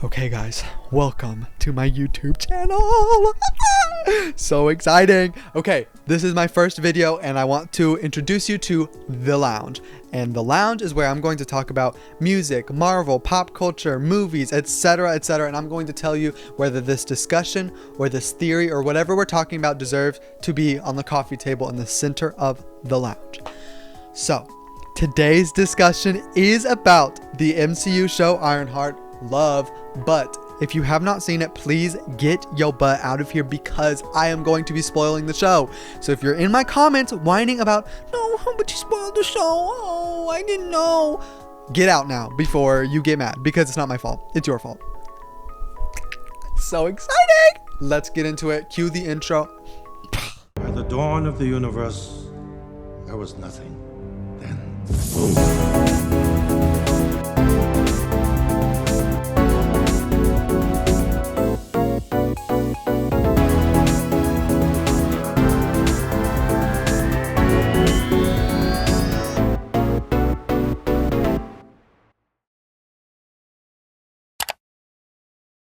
Okay guys, welcome to my YouTube channel. So exciting. Okay, this is my first video and I want to introduce you to The Lounge. And The Lounge is where I'm going to talk about music, Marvel, pop culture, movies, etc, etc. And I'm going to tell you whether this discussion or this theory or whatever we're talking about deserves to be on the coffee table in the center of The Lounge. So, today's discussion is about the MCU show Ironheart. Love, but if you have not seen it, please get your butt out of here because I am going to be spoiling the show. So if you're in my comments whining about, no, but you spoiled the show, oh, I didn't know, get out now before you get mad because it's not my fault, it's your fault. So exciting. Let's get into it. Cue the intro. At the dawn of the universe, there was nothing. Then, boom.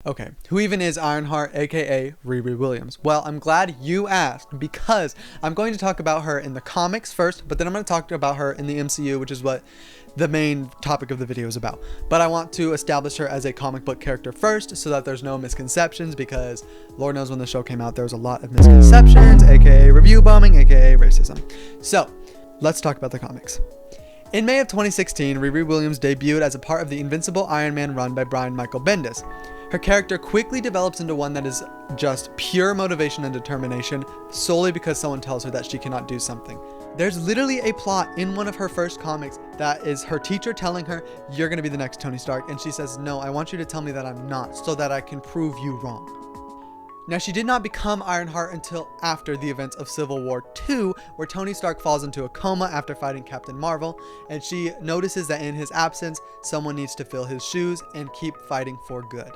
Okay, who even is Ironheart, aka Riri Williams? Well, I'm glad you asked because I'm going to talk about her in the comics first, but then I'm going to talk about her in the MCU, which is what the main topic of the video is about. But I want to establish her as a comic book character first so that there's no misconceptions because Lord knows when the show came out, there was a lot of misconceptions, aka review bombing, aka racism. So, let's talk about the comics. In May of 2016, Riri Williams debuted as a part of the Invincible Iron Man run by Brian Michael Bendis. Her character quickly develops into one that is just pure motivation and determination solely because someone tells her that she cannot do something. There's literally a plot in one of her first comics that is her teacher telling her, you're going to be the next Tony Stark, and she says, no, I want you to tell me that I'm not so that I can prove you wrong. Now, she did not become Ironheart until after the events of Civil War II, where Tony Stark falls into a coma after fighting Captain Marvel, and she notices that in his absence, someone needs to fill his shoes and keep fighting for good.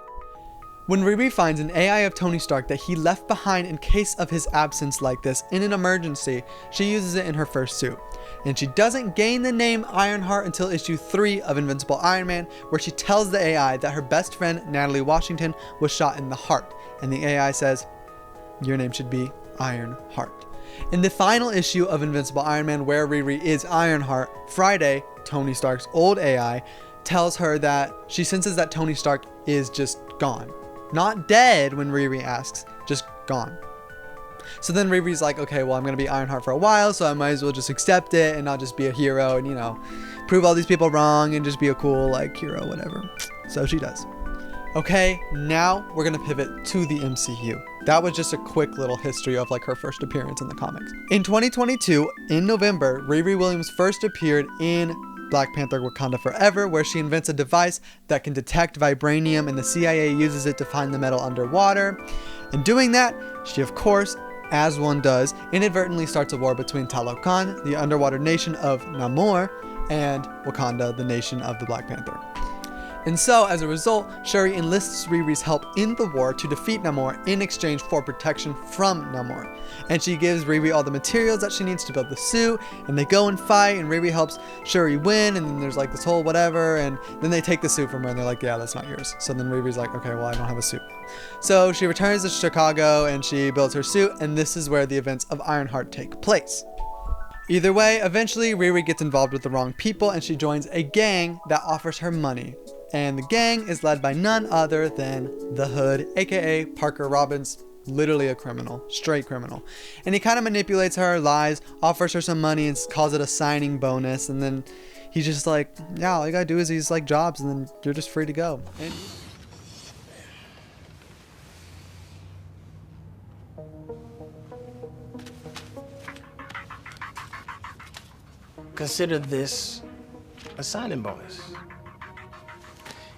When Riri finds an AI of Tony Stark that he left behind in case of his absence like this in an emergency, she uses it in her first suit. And she doesn't gain the name Ironheart until issue 3 of Invincible Iron Man, where she tells the AI that her best friend Natalie Washington was shot in the heart. And the AI says, your name should be Ironheart. In the final issue of Invincible Iron Man, where Riri is Ironheart, Friday, Tony Stark's old AI, tells her that she senses that Tony Stark is just gone. Not dead when Riri asks, just gone. So then Riri's like, okay, well, I'm going to be Ironheart for a while, so I might as well just accept it and not just be a hero and, you know, prove all these people wrong and just be a cool, like, hero, whatever. So she does. Okay, now we're going to pivot to the MCU. That was just a quick little history of, like, her first appearance in the comics. In 2022, in November, Riri Williams first appeared in Black Panther Wakanda Forever, where she invents a device that can detect vibranium and the CIA uses it to find the metal underwater. In doing that, she of course, as one does, inadvertently starts a war between Talokan, the underwater nation of Namor, and Wakanda, the nation of the Black Panther. And so, as a result, Shuri enlists Riri's help in the war to defeat Namor in exchange for protection from Namor. And she gives Riri all the materials that she needs to build the suit, and they go and fight, and Riri helps Shuri win, and then there's like this whole whatever, and then they take the suit from her, and they're like, yeah, that's not yours. So then Riri's like, okay, well, I don't have a suit. So she returns to Chicago, and she builds her suit, and this is where the events of Ironheart take place. Either way, eventually Riri gets involved with the wrong people, and she joins a gang that offers her money. And the gang is led by none other than the Hood, aka Parker Robbins, literally a criminal, straight criminal. And he kind of manipulates her, lies, offers her some money and calls it a signing bonus. And then he's just like, yeah, all you gotta do is these like jobs and then you're just free to go. And consider this a signing bonus.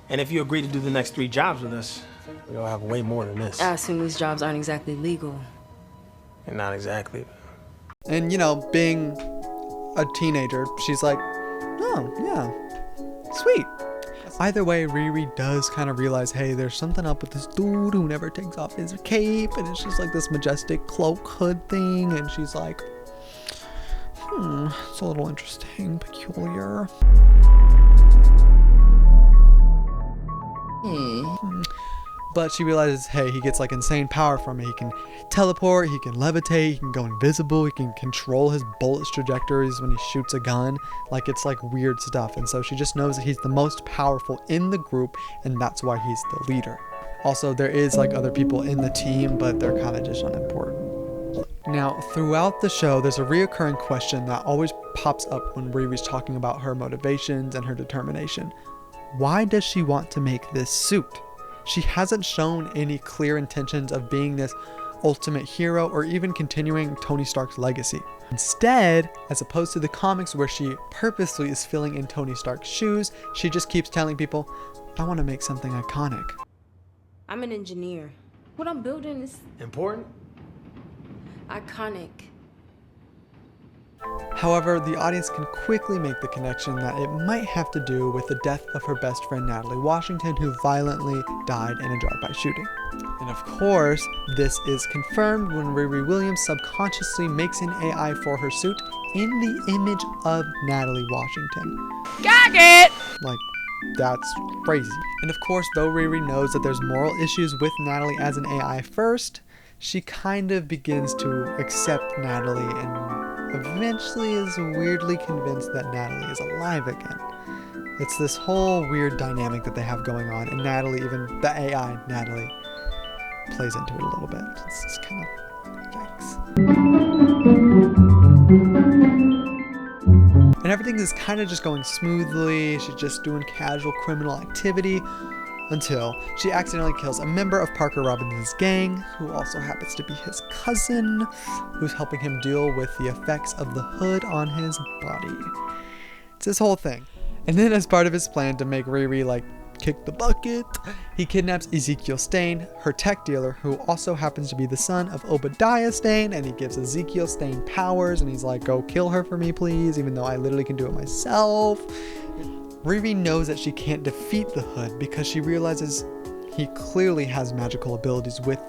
And if you agree to do the next 3 jobs with us, we'll have way more than this. I assume these jobs aren't exactly legal. And not exactly. And you know, being a teenager, she's like, oh, yeah, sweet. Either way, Riri does kind of realize, hey, there's something up with this dude who never takes off his cape, and it's just like this majestic cloak hood thing, and she's like, it's a little interesting, peculiar. But she realizes, hey, he gets like insane power from it. He can teleport, he can levitate, he can go invisible, he can control his bullet's trajectories when he shoots a gun. Like, it's like weird stuff. And so she just knows that he's the most powerful in the group, and that's why he's the leader. Also, there is like other people in the team, but they're kind of just unimportant. Now, throughout the show, there's a reoccurring question that always pops up when Riri's talking about her motivations and her determination. Why does she want to make this suit? She hasn't shown any clear intentions of being this ultimate hero or even continuing Tony Stark's legacy. Instead, as opposed to the comics where she purposely is filling in Tony Stark's shoes, she just keeps telling people, I want to make something iconic. I'm an engineer. What I'm building is Important? iconic. However, the audience can quickly make the connection that it might have to do with the death of her best friend Natalie Washington, who violently died in a drive-by shooting. And of course, this is confirmed when Riri Williams subconsciously makes an AI for her suit in the image of Natalie Washington. Got it! Like, that's crazy. And of course, though Riri knows that there's moral issues with Natalie as an AI first, she kind of begins to accept Natalie and eventually is weirdly convinced that Natalie is alive again. It's this whole weird dynamic that they have going on, and Natalie, even the AI Natalie, plays into it a little bit. It's just kind of yikes. And everything is kind of just going smoothly. She's just doing casual criminal activity until she accidentally kills a member of Parker Robbins' gang, who also happens to be his cousin, who's helping him deal with the effects of the hood on his body. It's this whole thing. And then as part of his plan to make Riri like kick the bucket, he kidnaps Ezekiel Stane, her tech dealer, who also happens to be the son of Obadiah Stane, and he gives Ezekiel Stane powers, and he's like, go kill her for me please, even though I literally can do it myself. Riri knows that she can't defeat the Hood because she realizes he clearly has magical abilities with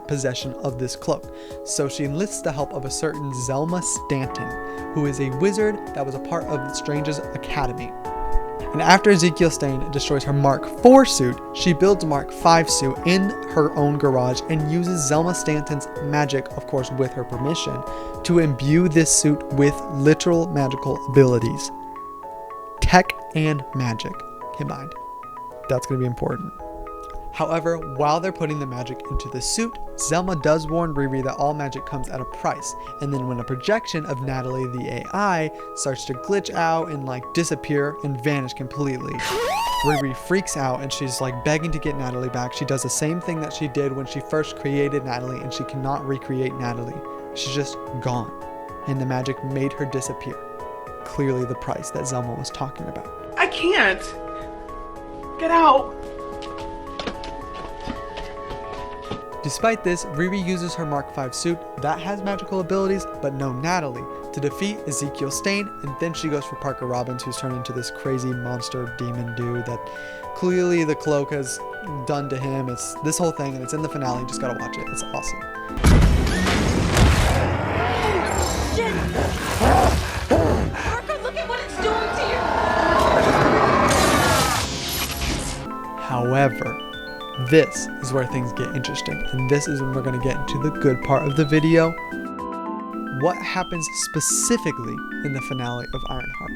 possession of this cloak. So she enlists the help of a certain Zelma Stanton, who is a wizard that was a part of Strange's academy. And after Ezekiel Stane destroys her Mark IV suit, she builds a Mark V suit in her own garage and uses Zelma Stanton's magic, of course with her permission, to imbue this suit with literal magical abilities. Tech and magic combined. That's going to be important. However, while they're putting the magic into the suit, Zelma does warn Riri that all magic comes at a price. And then when a projection of Natalie the AI starts to glitch out and like disappear and vanish completely, Riri freaks out and she's like begging to get Natalie back. She does the same thing that she did when she first created Natalie, and she cannot recreate Natalie. She's just gone. And the magic made her disappear. Clearly the price that Zelma was talking about. I can't. Get out. Despite this, Riri uses her Mark V suit that has magical abilities, but no Natalie, to defeat Ezekiel Stane, and then she goes for Parker Robbins, who's turned into this crazy monster demon dude that clearly the cloak has done to him. It's this whole thing, and it's in the finale. You just gotta watch it. It's awesome. Shit! Parker, look at what it's doing to you! However, this is where things get interesting, and this is when we're going to get into the good part of the video. What happens specifically in the finale of Ironheart?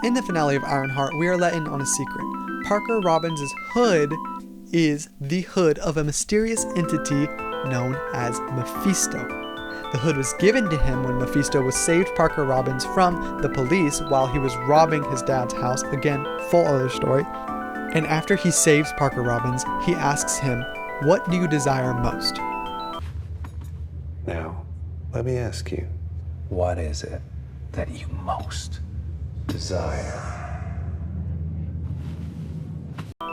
In the finale of Ironheart, we are let in on a secret. Parker Robbins' hood is the hood of a mysterious entity known as Mephisto. The hood was given to him when Mephisto was saved Parker Robbins from the police while he was robbing his dad's house. Again, full other story. And after he saves Parker Robbins, he asks him, "What do you desire most?" Now, let me ask you, what is it that you most desire?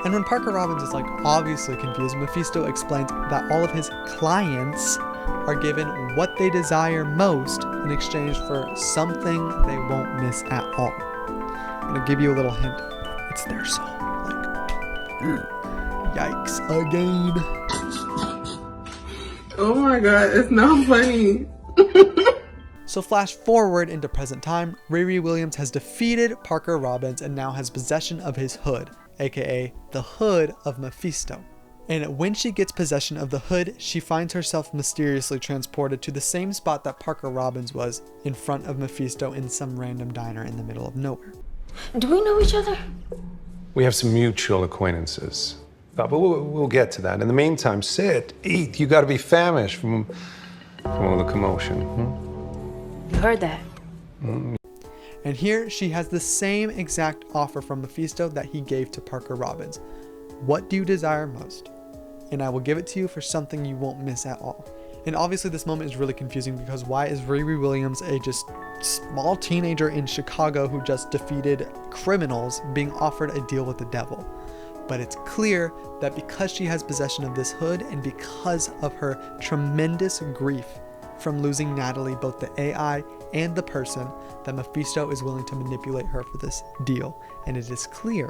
And when Parker Robbins is like obviously confused, Mephisto explains that all of his clients are given what they desire most in exchange for something they won't miss at all. I'm gonna give you a little hint. It's their soul. Yikes again. Oh my god, it's not funny. So flash forward into present time, Riri Williams has defeated Parker Robbins and now has possession of his hood. aka the hood of Mephisto. And when she gets possession of the hood, she finds herself mysteriously transported to the same spot that Parker Robbins was, in front of Mephisto in some random diner in the middle of nowhere. Do we know each other? We have some mutual acquaintances. But we'll get to that. In the meantime, sit, eat. You gotta be famished from all the commotion. You heard that. And here she has the same exact offer from Mephisto that he gave to Parker Robbins. What do you desire most? And I will give it to you for something you won't miss at all. And obviously this moment is really confusing because why is Riri Williams, a just small teenager in Chicago who just defeated criminals, being offered a deal with the devil? But it's clear that because she has possession of this hood and because of her tremendous grief from losing Natalie, both the AI and the person, that Mephisto is willing to manipulate her for this deal. And it is clear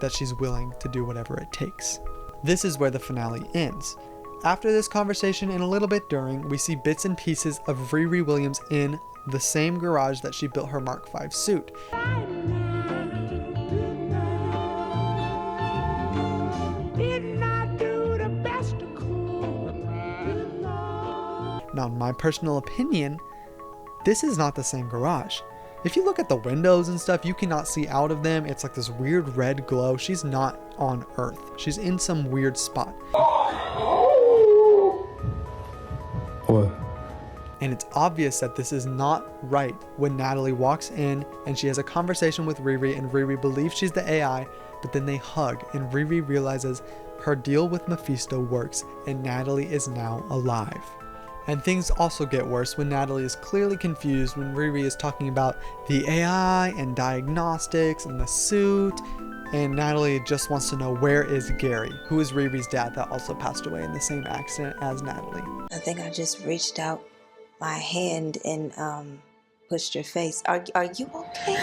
that she's willing to do whatever it takes. This is where the finale ends. After this conversation and a little bit during, we see bits and pieces of Riri Williams in the same garage that she built her Mark V suit. Now, in my personal opinion, this is not the same garage. If you look at the windows and stuff, you cannot see out of them. It's like this weird red glow. She's not on Earth. She's in some weird spot. What? And it's obvious that this is not right when Natalie walks in and she has a conversation with Riri, and Riri believes she's the AI, but then they hug and Riri realizes her deal with Mephisto works and Natalie is now alive. And things also get worse when Natalie is clearly confused when Riri is talking about the AI and diagnostics and the suit, and Natalie just wants to know where is Gary, who is Riri's dad that also passed away in the same accident as Natalie. I think I just reached out my hand and pushed your face. Are you okay?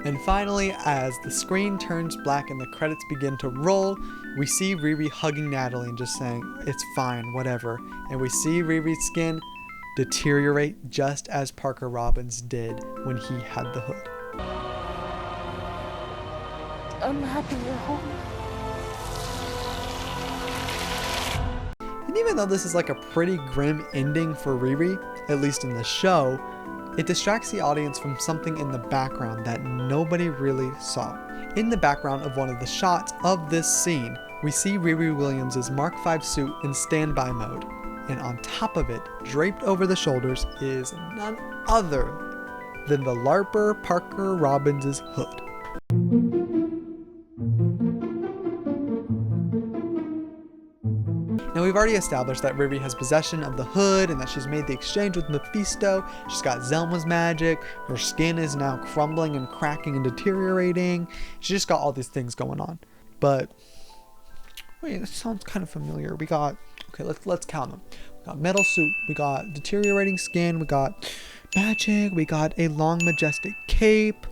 And finally, as the screen turns black and the credits begin to roll, we see Riri hugging Natalie and just saying, "It's fine, whatever." And we see Riri's skin deteriorate just as Parker Robbins did when he had the hood. I'm happy you're home. And even though this is like a pretty grim ending for Riri, at least in the show, it distracts the audience from something in the background that nobody really saw. In the background of one of the shots of this scene, we see Riri Williams' Mark V suit in standby mode, and on top of it, draped over the shoulders, is none other than the LARPer Parker Robbins' hood. Now, we've already established that Riri has possession of the hood and that she's made the exchange with Mephisto. She's got Zelma's magic. Her skin is now crumbling and cracking and deteriorating. She just got all these things going on. But wait, that sounds kind of familiar. We got, okay, let's count them. We got metal suit. We got deteriorating skin. We got magic. We got a long majestic cape.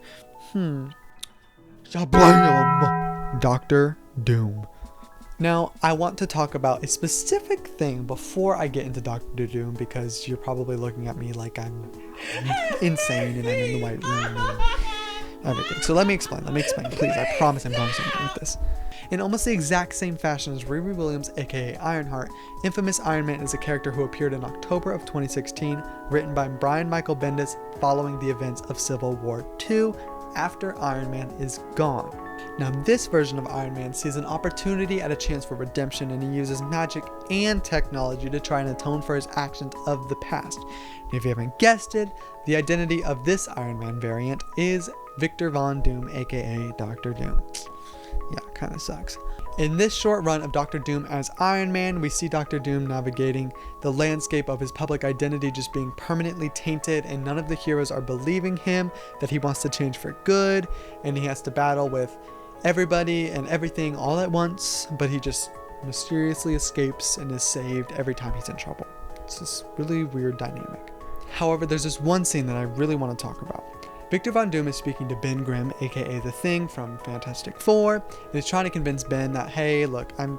Shablam! Dr. Doom. Now, I want to talk about a specific thing before I get into Dr. Doom, because you're probably looking at me like I'm insane and I'm in the white room and everything. So let me explain, please. I promise I'm going somewhere with this. In almost the exact same fashion as Riri Williams, aka Ironheart, infamous Iron Man is a character who appeared in October of 2016, written by Brian Michael Bendis following the events of Civil War II, after Iron Man is gone. Now, this version of Iron Man sees an opportunity at a chance for redemption, and he uses magic and technology to try and atone for his actions of the past. And if you haven't guessed it, the identity of this Iron Man variant is Victor Von Doom, aka Dr. Doom. Yeah, kind of sucks. In this short run of Dr. Doom as Iron Man, we see Dr. Doom navigating the landscape of his public identity just being permanently tainted, and none of the heroes are believing him that he wants to change for good, and he has to battle with everybody and everything all at once, but he just mysteriously escapes and is saved every time he's in trouble. It's this really weird dynamic. However, there's this one scene that I really want to talk about. Victor Von Doom is speaking to Ben Grimm, aka The Thing from Fantastic Four, and he's trying to convince Ben that, hey, look, I've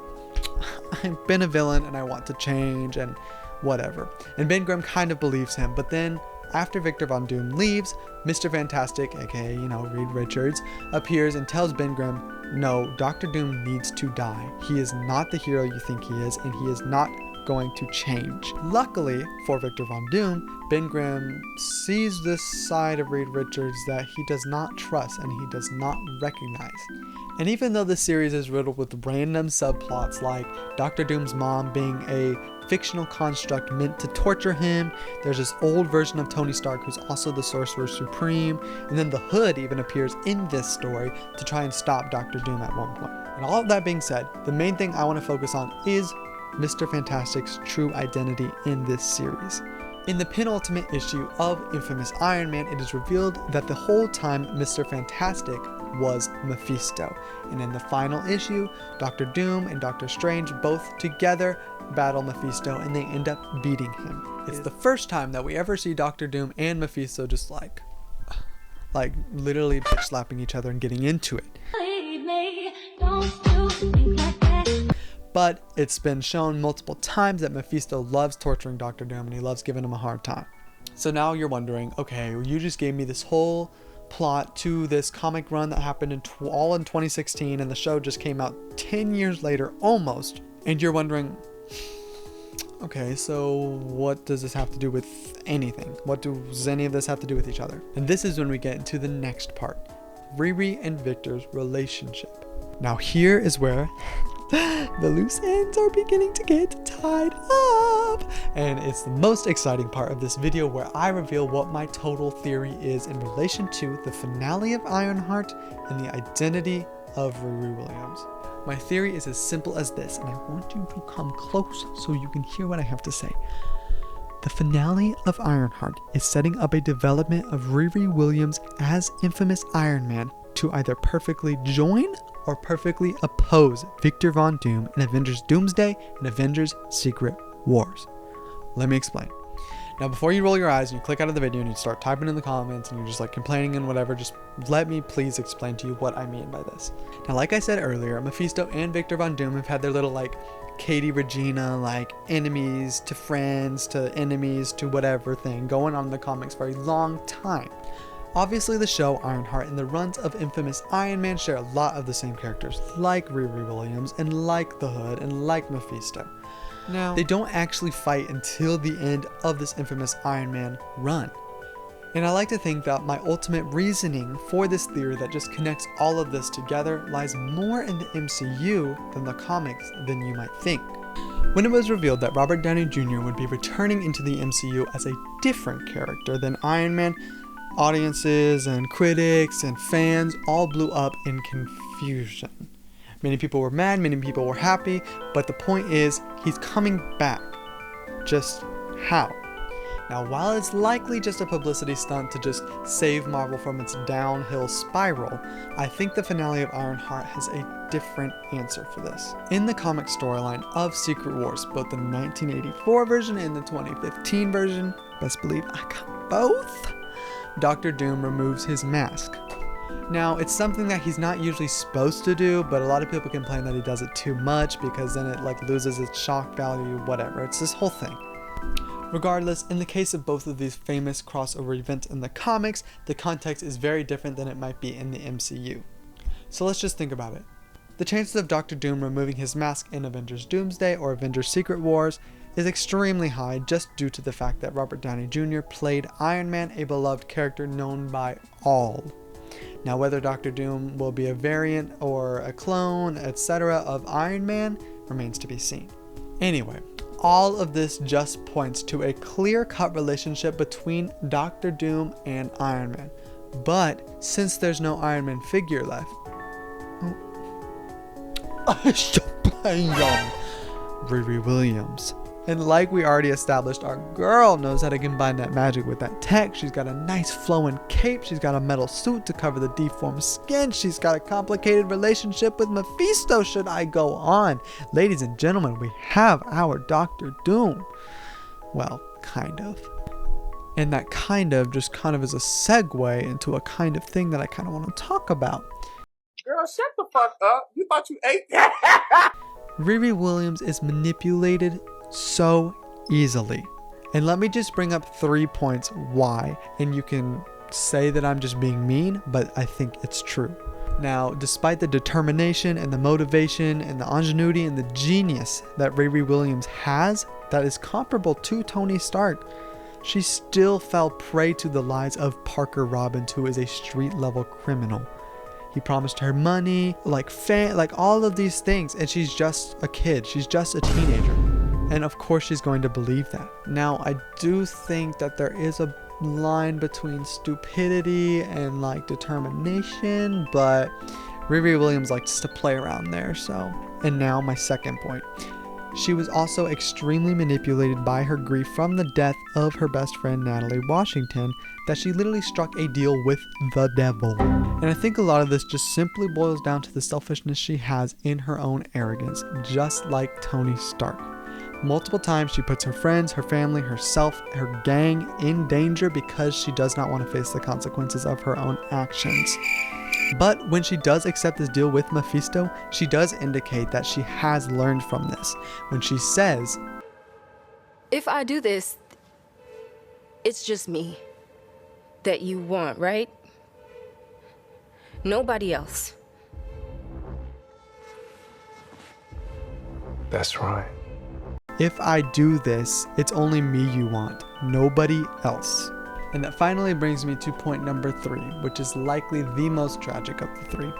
been a villain and I want to change and whatever. And Ben Grimm kind of believes him, but then After Victor Von Doom leaves, Mr. Fantastic, aka, Reed Richards, appears and tells Ben Grimm, no, Dr. Doom needs to die. He is not the hero you think he is, and he is not going to change. Luckily for Victor Von Doom, Ben Grimm sees this side of Reed Richards that he does not trust and he does not recognize. And even though the series is riddled with random subplots like Dr. Doom's mom being a fictional construct meant to torture him, there's this old version of Tony Stark who's also the Sorcerer Supreme, and then the Hood even appears in this story to try and stop Dr. Doom at one point. And all of that being said, the main thing I want to focus on is Mr. Fantastic's true identity in this series. In the penultimate issue of Infamous Iron Man, it is revealed that the whole time Mr. Fantastic was Mephisto. And in the final issue, Dr. Doom and Doctor Strange both together battle Mephisto and they end up beating him. It's the first time that we ever see Dr. Doom and Mephisto just like literally bitch slapping each other and getting into it. But it's been shown multiple times that Mephisto loves torturing Dr. Doom and he loves giving him a hard time. So now you're wondering, okay, well, you just gave me this whole plot to this comic run that happened all in 2016 and the show just came out 10 years later almost. And you're wondering, okay, so what does this have to do with anything? What does any of this have to do with each other? And this is when we get into the next part, Riri and Victor's relationship. Now here is where the loose ends are beginning to get tied up, and it's the most exciting part of this video where I reveal what my total theory is in relation to the finale of Ironheart and the identity of Riri Williams. My theory is as simple as this, and I want you to come close so you can hear what I have to say. The finale of Ironheart is setting up a development of Riri Williams as Infamous Iron Man to either perfectly join or perfectly oppose Victor Von Doom in Avengers Doomsday and Avengers Secret Wars. Let me explain. Now, before you roll your eyes and you click out of the video and you start typing in the comments and you're just complaining and whatever, just let me please explain to you what I mean by this. Now, like I said earlier, Mephisto and Victor Von Doom have had their little Katie Regina enemies to friends to enemies to whatever thing going on in the comics for a long time. Obviously, the show Ironheart and the runs of Infamous Iron Man share a lot of the same characters, like Riri Williams and like the Hood and like Mephisto. Now, they don't actually fight until the end of this Infamous Iron Man run. And I like to think that my ultimate reasoning for this theory that just connects all of this together lies more in the MCU than the comics than you might think. When it was revealed that Robert Downey Jr. would be returning into the MCU as a different character than Iron Man, audiences and critics and fans all blew up in confusion. Many people were mad, many people were happy, but the point is, he's coming back. Just how? Now, while it's likely just a publicity stunt to just save Marvel from its downhill spiral, I think the finale of Ironheart has a different answer for this. In the comic storyline of Secret Wars, both the 1984 version and the 2015 version, best believe I got both, Dr. Doom removes his mask. Now, it's something that he's not usually supposed to do, but a lot of people complain that he does it too much because then it loses its shock value, whatever. It's this whole thing. Regardless, in the case of both of these famous crossover events in the comics, the context is very different than it might be in the MCU. So let's just think about it. The chances of Dr. Doom removing his mask in Avengers Doomsday or Avengers Secret Wars is extremely high just due to the fact that Robert Downey Jr. played Iron Man, a beloved character known by all. Now, whether Dr. Doom will be a variant or a clone, etc. of Iron Man remains to be seen. Anyway, all of this just points to a clear-cut relationship between Dr. Doom and Iron Man. But since there's no Iron Man figure left, Riri Williams. And like we already established, our girl knows how to combine that magic with that tech. She's got a nice flowing cape. She's got a metal suit to cover the deformed skin. She's got a complicated relationship with Mephisto, should I go on. Ladies and gentlemen, we have our Dr. Doom. Well, kind of. And that kind of just is a segue into a kind of thing that I kind of want to talk about. Girl, shut the fuck up. You thought you ate that? Riri Williams is manipulated so easily. And let me just bring up 3 points why, and you can say that I'm just being mean, but I think it's true. Now, despite the determination and the motivation and the ingenuity and the genius that Riri Williams has that is comparable to Tony Stark, she still fell prey to the lies of Parker Robbins, who is a street-level criminal. He promised her money, like all of these things, and she's just a kid. She's just a teenager. And of course she's going to believe that. Now, I do think that there is a line between stupidity and like determination, but Riri Williams likes to play around there. So, and now my second point. She was also extremely manipulated by her grief from the death of her best friend Natalie Washington, that she literally struck a deal with the devil. And I think a lot of this just simply boils down to the selfishness she has in her own arrogance, just like Tony Stark. Multiple times she puts her friends, her family, herself, her gang in danger because she does not want to face the consequences of her own actions. But when she does accept this deal with Mephisto, she does indicate that she has learned from this. When she says, If I do this, it's just me that you want, right? Nobody else. That's right. if I do this, it's only me you want, nobody else. And that finally brings me to point number 3, which is likely the most tragic of the 3.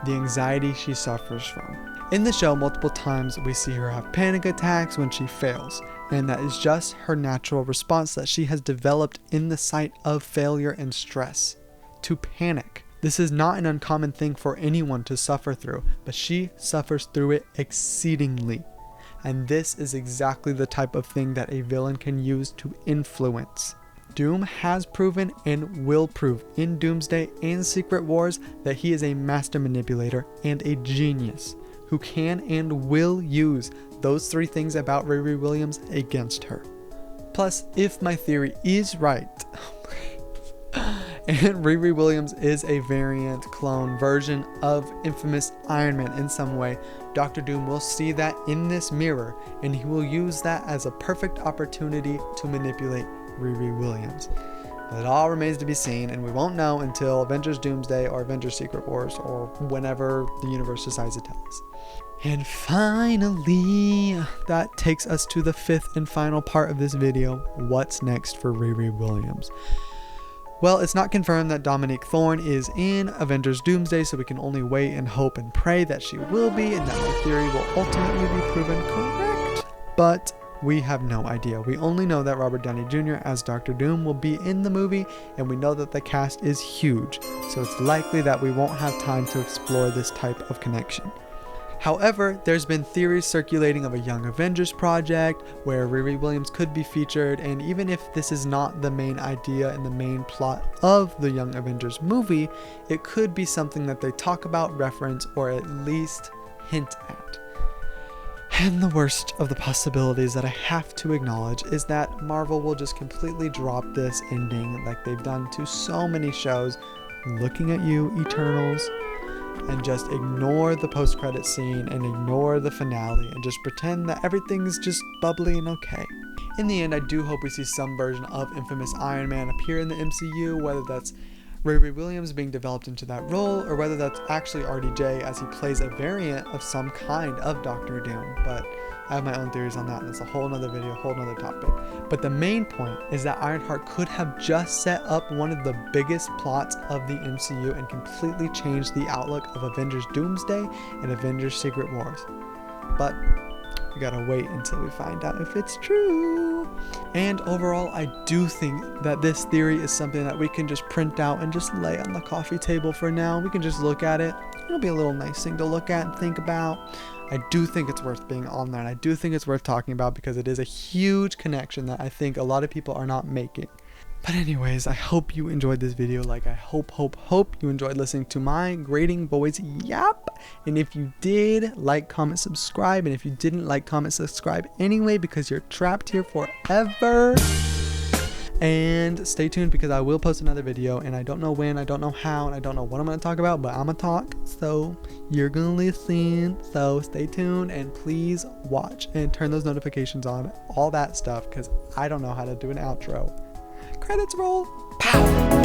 The anxiety she suffers from. In the show, multiple times we see her have panic attacks when she fails, and that is just her natural response that she has developed in the sight of failure and stress. To panic. This is not an uncommon thing for anyone to suffer through, but she suffers through it exceedingly. And this is exactly the type of thing that a villain can use to influence. Doom has proven and will prove in Doomsday and Secret Wars that he is a master manipulator and a genius who can and will use those 3 things about Riri Williams against her. Plus, if my theory is right, and Riri Williams is a variant clone version of infamous Iron Man in some way, Dr. Doom will see that in this mirror, and he will use that as a perfect opportunity to manipulate Riri Williams. But it all remains to be seen, and we won't know until Avengers Doomsday or Avengers Secret Wars or whenever the universe decides to tell us. And finally, that takes us to the 5th and final part of this video. What's next for Riri Williams? Well, it's not confirmed that Dominique Thorne is in Avengers Doomsday, so we can only wait and hope and pray that she will be, and that my theory will ultimately be proven correct. But we have no idea. We only know that Robert Downey Jr. as Dr. Doom will be in the movie, and we know that the cast is huge, so it's likely that we won't have time to explore this type of connection. However, there's been theories circulating of a Young Avengers project where Riri Williams could be featured, and even if this is not the main idea and the main plot of the Young Avengers movie, it could be something that they talk about, reference, or at least hint at. And the worst of the possibilities that I have to acknowledge is that Marvel will just completely drop this ending like they've done to so many shows, Looking at You, Eternals, and just ignore the post-credit scene and ignore the finale and just pretend that everything's just bubbly and okay. In the end, I do hope we see some version of infamous Iron Man appear in the MCU, whether that's Riri Williams being developed into that role, or whether that's actually RDJ as he plays a variant of some kind of Doctor Doom. But I have my own theories on that, and it's a whole nother video, whole nother topic. But the main point is that Ironheart could have just set up one of the biggest plots of the MCU and completely changed the outlook of Avengers Doomsday and Avengers Secret Wars. But we gotta wait until we find out if it's true. And overall, I do think that this theory is something that we can just print out and just lay on the coffee table for now. We can just look at it. It'll be a little nice thing to look at and think about. I do think it's worth being on there, and I do think it's worth talking about because it is a huge connection that I think a lot of people are not making. But anyways, I hope you enjoyed this video. Like, I hope you enjoyed listening to my grading boys yap. And if you did, like, comment, subscribe. And if you didn't like, comment, subscribe anyway because you're trapped here forever. And stay tuned because I will post another video, and I don't know when, I don't know how, and I don't know what I'm going to talk about, but I'm going to talk. So you're going to listen. So stay tuned and please watch and turn those notifications on, all that stuff, because I don't know how to do an outro. Credits roll. Pow.